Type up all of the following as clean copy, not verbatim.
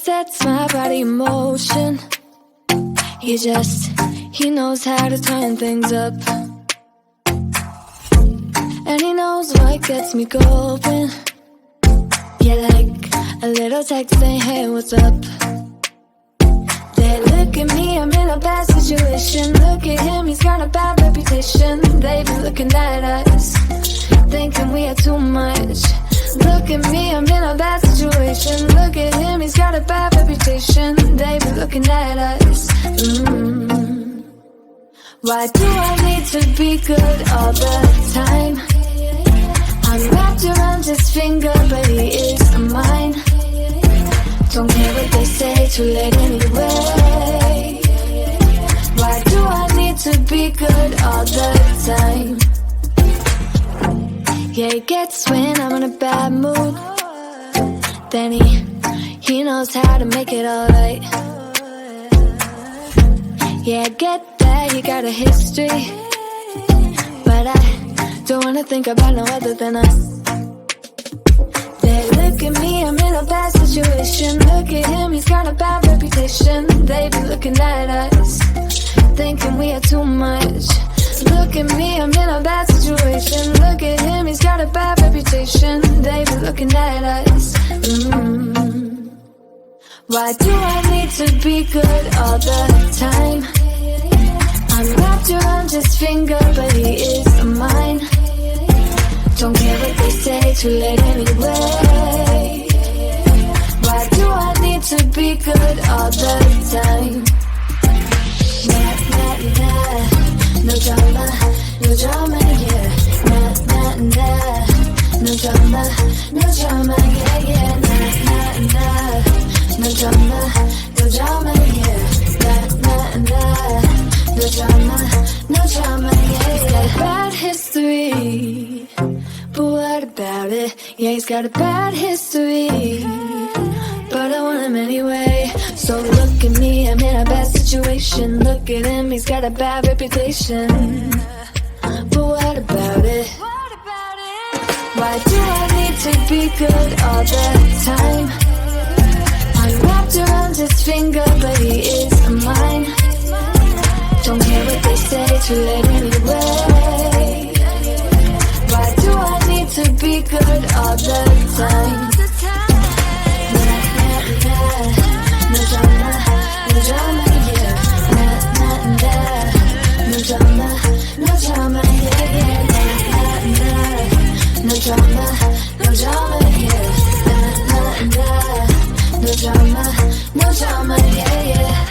sets my body in motion. He knows how to turn things up. And he knows what gets me going. Yeah, like a little text saying, hey, what's up? They look at me, I'm in a bad situation. Look at him, he's got a bad reputation. They be looking at us, thinking we are too much. Look at me, I'm in a bad situation. Look at him, he's got a bad reputation. They be looking at us. Why do I need to be good all the time? I'm wrapped around his finger, but he is mine. Don't care what they say, too late anyway. Why do I need to be good all the time? Yeah, he gets when I'm in a bad mood. Then he knows how to make it alright. Yeah, I get that he got a history, but I don't wanna think about no other than us. They look at me, I'm in a bad situation. Look at him, he's got a bad reputation. They be looking at us, thinking we are too much. Look at me, I'm in a bad situation. Look at him, he's got a bad reputation. They be looking at us. Why do I need to be good all the time? I'm wrapped around his finger, but he is mine. Don't care what they say, too late anyway. Why do I need to be good all the time? Nah, nah, nah. No drama, no drama, yeah. Nah, nah, nah. No drama, no drama, yeah, yeah. Nah, nah, nah. No drama, no drama, yeah. Nah, nah, nah. No drama, no drama, yeah. He's got a bad history, but what about it? Yeah, he's got a bad history, but I want him anyway. So look at me, I'm in a bad situation. Look at him, he's got a bad reputation, but what about it? Why do I need to be good all the time? I'm wrapped around his finger, but he is mine. Don't care what they say, too late anyway. Why do I need to be good all the time? Nah, nah, nah. No drama, no drama, yeah. Nah, nah, nah. No drama, no drama, yeah, yeah. Nah, nah, nah. No drama, no drama, yeah. Nah, nah, nah. No drama, no drama, yeah, yeah.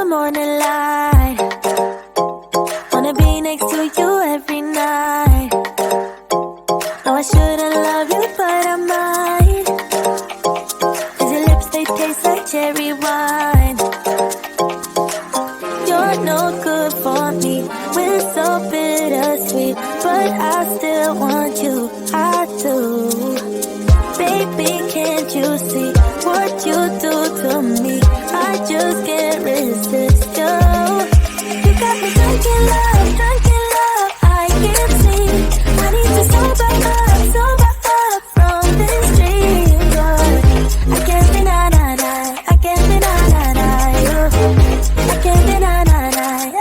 the morning light. Wanna be next to you every night. No, I shouldn't love you, but I might. 'Cause your lips, they taste like cherry wine. You're no good for me, we're so bittersweet, but I still want you, I do. Baby, can't you see what you do to me? I just can't resist you. You got me drunk in love, I can't sleep. I need to sober up from this dream. But I can't deny, I can't deny you. I can't deny,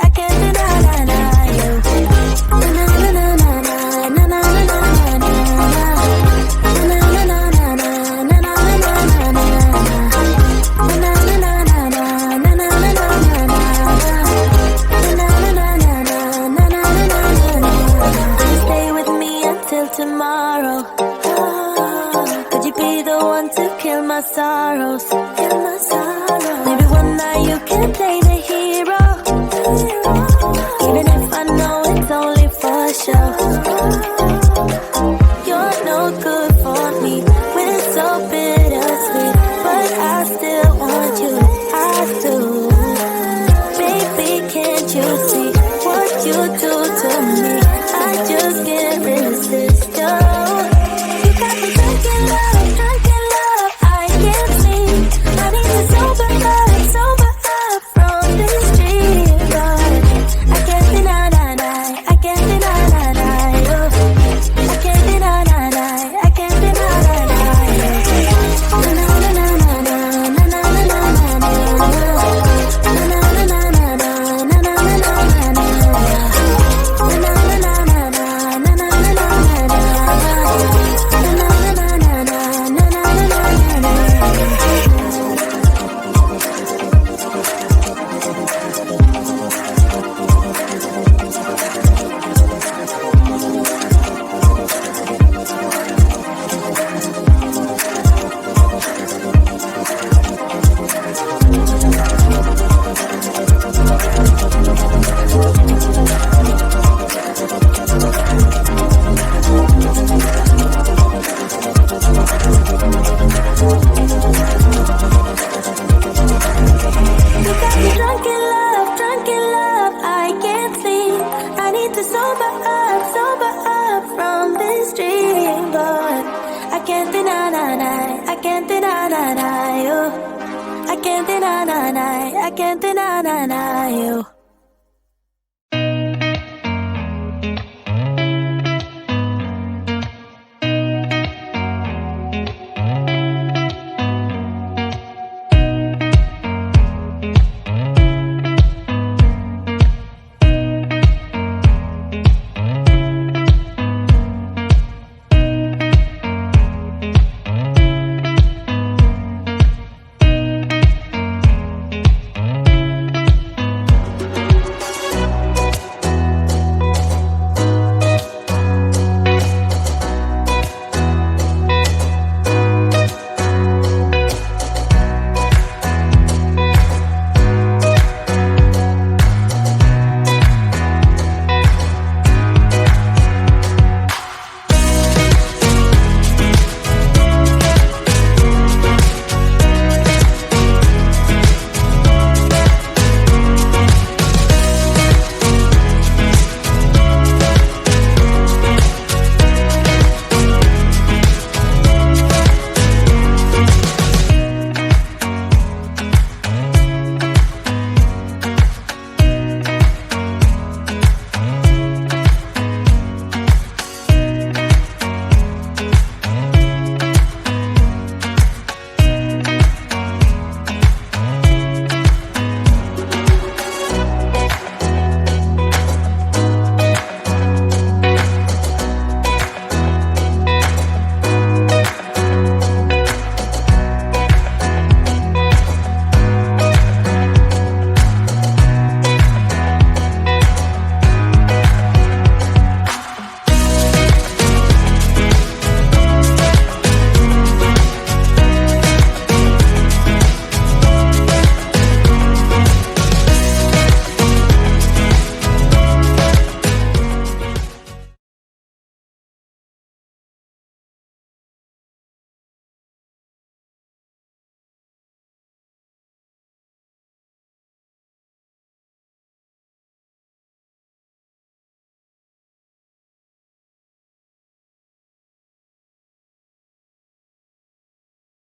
I can't deny you. Na na na na na na na na na na. Tomorrow, could you be the one to kill my sorrows? Maybe one night you can play the hero, even if I know it's only for show. You're no good for me, we're so bittersweet, but I still want you, I do. Baby, can't you see what you do to me? I just can't resist. You got me drunk in love, I can't sleep. I need to sober up from this dream. But I can't deny, I can't deny you. I can't deny, I can't deny you. Na na na na na na na na na na. Na na na na na na na na na na. Na na na na na na na na. Drunk in love, I can't sleep. I need to sober up from this dream. But I can't deny, I can't deny you. I can't deny, I can't deny you.